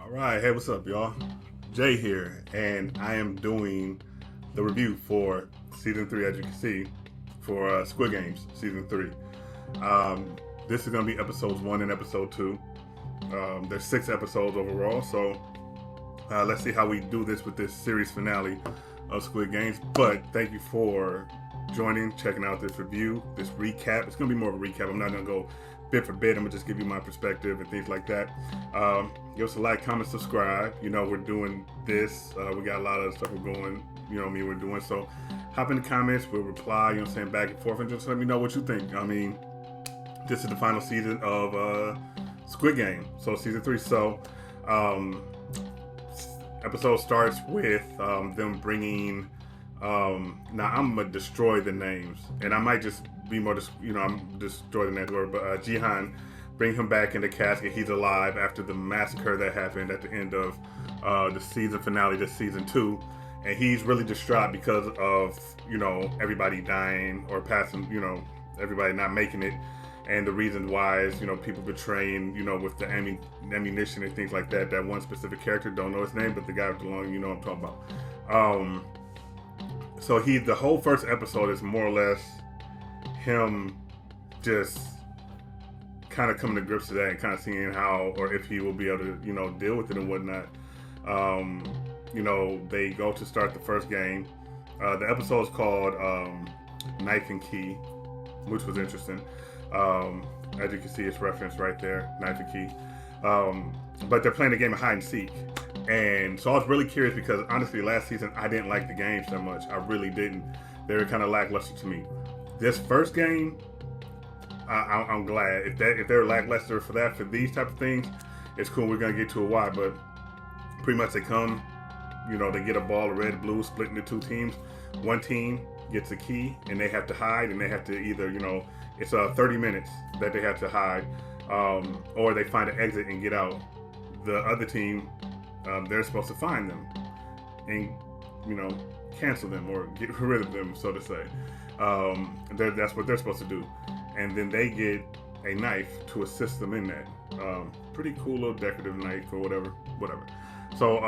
All right, hey, what's up, y'all? Jay here, and I am doing the review for season 3, as you can see, for Squid Games season 3. This is going to be episodes 1 and episode 2. There's 6 episodes overall, so let's see how we do this with this series finale of Squid Games. But thank you for joining, checking out this review, this recap. It's going to be more of a recap. I'm not going to go bit for bit. I'm going to just give you my perspective and things like that. Give us a like, comment, subscribe. You know, we're doing this. We got a lot of stuff we're going, we're doing. So hop in the comments. We'll reply, you know what I'm saying, back and forth. And just let me know what you think. I mean, this is the final season of Squid Game. So season 3. So episode starts with them bringing... now I'm gonna destroy the names, and I might just be more, I'm destroy the names word, but Jihan, bring him back in the casket. He's alive after the massacre that happened at the end of the season finale, this season 2, and he's really distraught because of everybody dying or passing, everybody not making it, and the reason why is people betraying, with the ammunition and things like that. That one specific character, don't know his name, but the guy with the long, what I'm talking about. So the whole first episode is more or less him just kind of coming to grips with that and kind of seeing how or if he will be able to, deal with it and whatnot. They go to start the first game. The episode is called Knife and Key, which was interesting. As you can see, it's referenced right there, Knife and Key. But they're playing a game of hide and seek. And so I was really curious because honestly, last season I didn't like the games that much. I really didn't. They were kind of lackluster to me. This first game, I'm glad. If they're lackluster for these type of things, it's cool. We're gonna get to a why, but pretty much they come, they get a ball of red, blue, split into 2 teams. One team gets a key and they have to hide, and they have to either, it's 30 minutes that they have to hide, or they find an exit and get out. The other team, they're supposed to find them and cancel them or get rid of them, so to say. That's what they're supposed to do, and then they get a knife to assist them in that. Pretty cool little decorative knife or whatever. So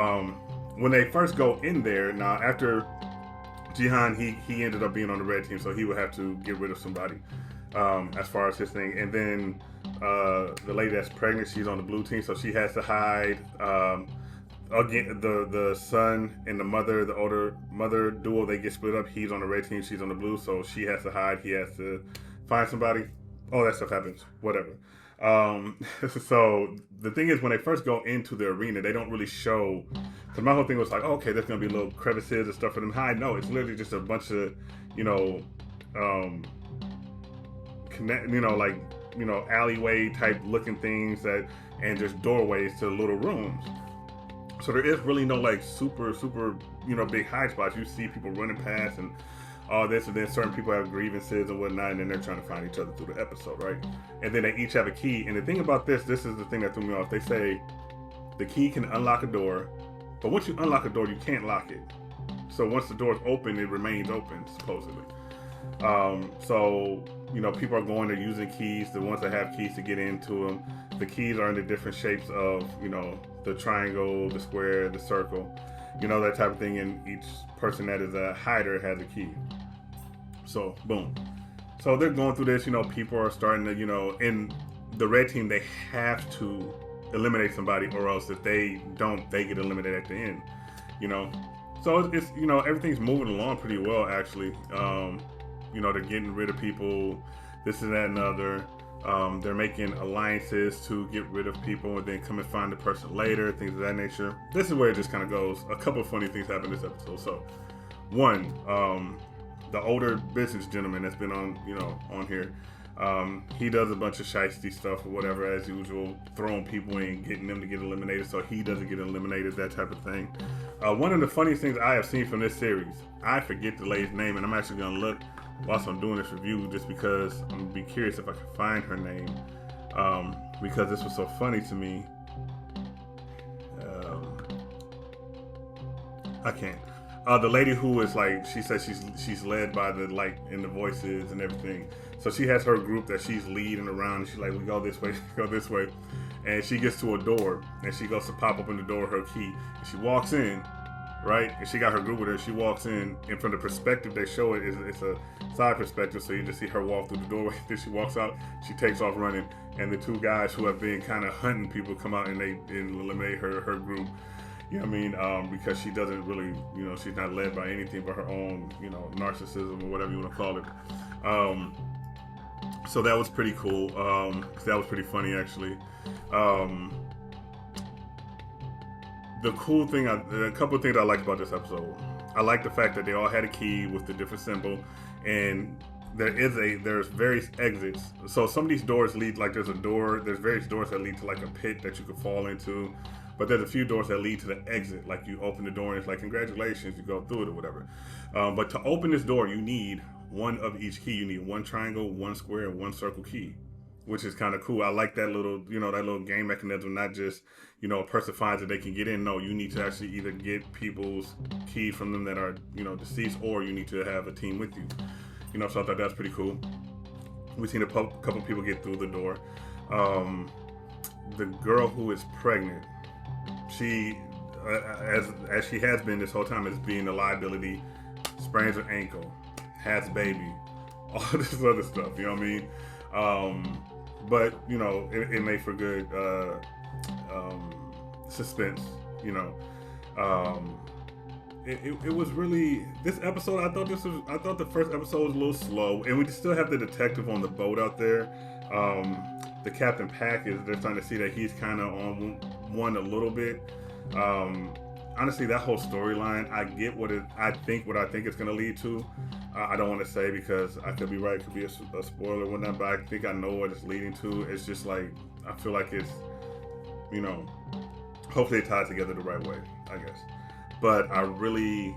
when they first go in there, now after Jihan, he ended up being on the red team, so he would have to get rid of somebody as far as his thing. And then the lady that's pregnant, she's on the blue team, so she has to hide. Again, the son and the mother, the older mother duo, they get split up. He's on the red team, she's on the blue, so she has to hide. He has to find somebody. All that stuff happens. Whatever. So the thing is, when they first go into the arena, they don't really show. Because my whole thing was like, oh, okay, there's gonna be little crevices and stuff for them to hide. No, it's literally just a bunch of, alleyway type looking things and just doorways to little rooms. So there is really no like super, big hide spots. You see people running past and all this, and then certain people have grievances and whatnot, and then they're trying to find each other through the episode, right? And then they each have a key. And the thing about this is the thing that threw me off. They say the key can unlock a door, but once you unlock a door, you can't lock it. So once the door is open, it remains open, supposedly. So people are going, they're using keys, the ones that have keys to get into them. The keys are in the different shapes of, the triangle, the square, the circle, that type of thing. And each person that is a hider has a key. So, boom. So they're going through this, people are starting to, in the red team, they have to eliminate somebody, or else if they don't, they get eliminated at the end, So it's, everything's moving along pretty well, actually. They're getting rid of people, this and that and other. They're making alliances to get rid of people and then come and find the person later, things of that nature. This is where it just kind of goes. A couple of funny things happen this episode. So, one, the older business gentleman that's been on, on here, he does a bunch of shiesty stuff or whatever as usual, throwing people in, getting them to get eliminated so he doesn't get eliminated, that type of thing. One of the funniest things I have seen from this series, I forget the lady's name, and I'm actually going to look whilst I'm doing this review just because I'm going to be curious if I can find her name, because this was so funny to me. I can't. The lady who is like, she says she's led by the light and the voices and everything. So she has her group that she's leading around. And she's like, we go this way, go this way. And she gets to a door, and she goes to pop open the door with her key. And she walks in, right? And she got her group with her. She walks in, and from the perspective they show it, it's a side perspective. So you just see her walk through the doorway. Then she walks out. She takes off running, and the two guys who have been kind of hunting people come out and they eliminate her group. You know what I mean? Because she doesn't really, she's not led by anything but her own, narcissism or whatever you want to call it. So that was pretty cool. That was pretty funny, actually. The cool thing, a couple of things I liked about this episode. I like the fact that they all had a key with the different symbol, and there's various exits. So some of these doors lead, like there's various doors that lead to like a pit that you could fall into. But there's a few doors that lead to the exit. Like you open the door and it's like, congratulations, you go through it or whatever. But to open this door, you need one of each key. You need one triangle, one square, and one circle key, which is kind of cool. I like that little, that little game mechanism, not just, a person finds that they can get in. No, you need to actually either get people's keys from them that are, deceased, or you need to have a team with you. So I thought that's pretty cool. We've seen a couple people get through the door. The girl who is pregnant, she, as she has been this whole time, is being a liability, sprains her ankle, has baby, all this other stuff, you know what I mean? But, it made for good suspense, It was really, this episode, I thought the first episode was a little slow, and we still have the detective on the boat out there. The Captain Pack they're starting to see that he's kind of on one a little bit. Honestly, that whole storyline, I get what I think it's going to lead to. I don't want to say because I could be right, it could be a spoiler or whatnot, but I think I know what it's leading to. It's just like, I feel like it's, hopefully it ties together the right way, I guess. But I really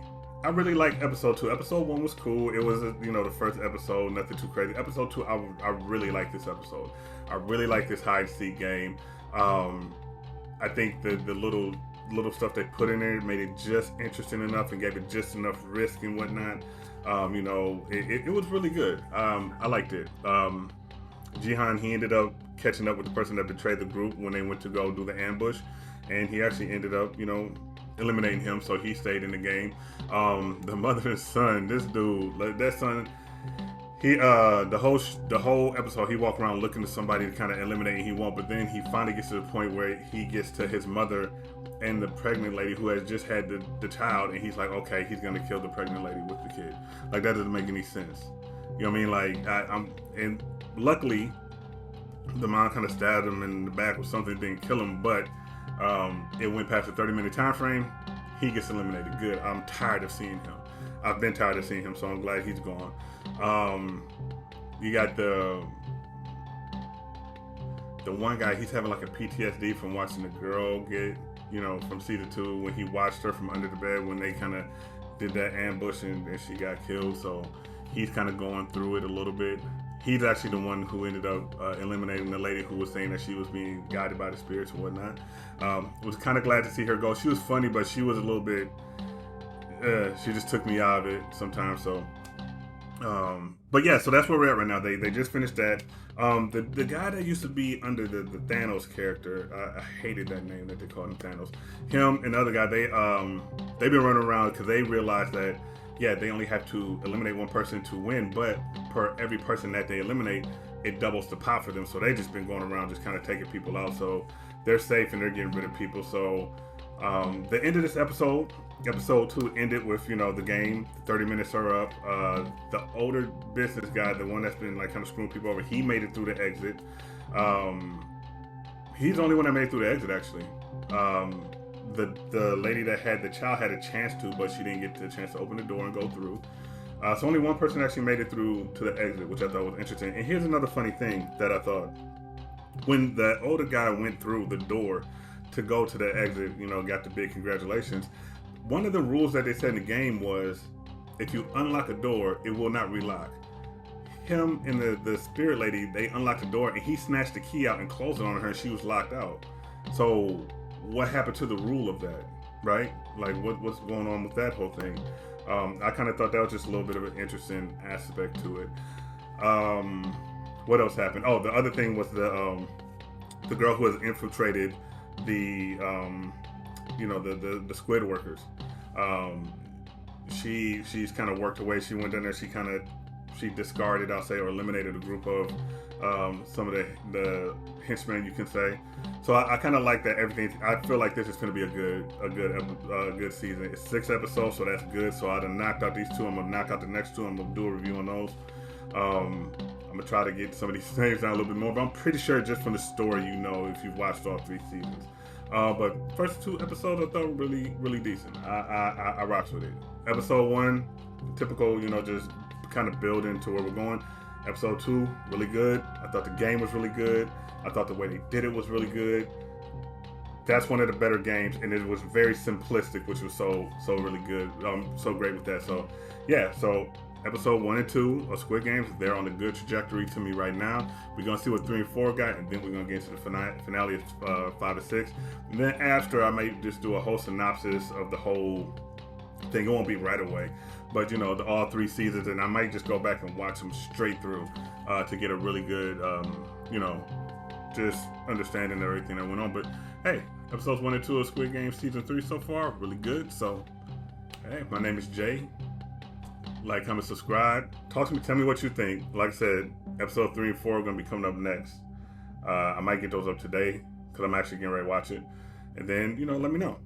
liked episode 2. Episode 1 was cool. It was, the first episode, nothing too crazy. Episode 2, I really like this episode. I really like this hide and seek game. I think the little stuff they put in there made it just interesting enough and gave it just enough risk and whatnot. It was really good. I liked it. Jihan, he ended up catching up with the person that betrayed the group when they went to go do the ambush, and he actually ended up, eliminating him, so he stayed in the game. The mother and son, this dude, that son, he the whole episode he walked around looking to somebody to kind of eliminate, and he won't. But then he finally gets to the point where he gets to his mother and the pregnant lady who has just had the child, and he's like, okay, he's gonna kill the pregnant lady with the kid. Like, that doesn't make any sense. You know what I mean? Like, and luckily the mom kind of stabbed him in the back with something, didn't kill him, but it went past the 30-minute time frame. He gets eliminated. Good. I'm tired of seeing him. I've been tired of seeing him, so I'm glad he's gone. You got the one guy, he's having like a PTSD from watching the girl get, from season 2, when he watched her from under the bed when they kind of did that ambush and she got killed. So he's kind of going through it a little bit. He's actually the one who ended up eliminating the lady who was saying that she was being guided by the spirits and whatnot. Was kind of glad to see her go. She was funny, but she was a little bit, she just took me out of it sometimes. So, but yeah, so that's where we're at right now. They just finished that. The guy that used to be under the Thanos character, I hated that name that they called him Thanos. Him and the other guy, they've been running around because they realized that, yeah, they only have to eliminate one person to win, but per every person that they eliminate, it doubles the pot for them. So they just been going around just kind of taking people out. So they're safe and they're getting rid of people. So the end of this episode 2 ended with, the game. 30 minutes are up. The older business guy, the one that's been like kind of screwing people over, he made it through the exit. He's the only one that made it through the exit, actually. The lady that had the child had a chance to, but she didn't get the chance to open the door and go through. So only one person actually made it through to the exit, which I thought was interesting. And here's another funny thing that I thought. When the older guy went through the door to go to the exit, got the big congratulations. One of the rules that they said in the game was, if you unlock a door, it will not relock. Him and the spirit lady, they unlocked the door and he snatched the key out and closed it on her and she was locked out. So what happened to the rule of that? right? Like what's going on with that whole thing? I kind of thought that was just a little bit of an interesting aspect to it. What else happened? Oh, the other thing was the girl who has infiltrated the the Squid workers. She's kind of worked her way. She went in there. She discarded, I'll say, or eliminated a group of some of the henchmen, you can say. So I kind of like that. Everything. I feel like this is going to be a good season. It's 6 episodes, so that's good. So I done knocked out these 2. I'm gonna knock out the next 2. I'm gonna do a review on those. I'm gonna try to get some of these names down a little bit more, but I'm pretty sure just from the story, if you've watched all 3 seasons. But first 2 episodes I thought were really decent. I rocks with it. Episode 1, typical, just kind of build into where we're going. Episode 2, really good. I thought the game was really good. I thought the way they did it was really good. That's one of the better games, and it was very simplistic, which was so really good. So great with that. So yeah, so episode 1 and 2 of Squid Games, they're on a good trajectory to me right now. We're gonna see what 3 and 4 got, and then we're gonna get into the finale of 5 and 6. And then after, I might just do a whole synopsis of the whole thing. It won't be right away, but all 3 seasons, and I might just go back and watch them straight through to get a really good, just understanding of everything that went on. But hey, episodes 1 and 2 of Squid Game season 3 so far, really good. So hey, my name is Jay. Like, comment, subscribe. Talk to me. Tell me what you think. Like I said, episode 3 and 4 are going to be coming up next. I might get those up today because I'm actually getting ready to watch it. And then, let me know.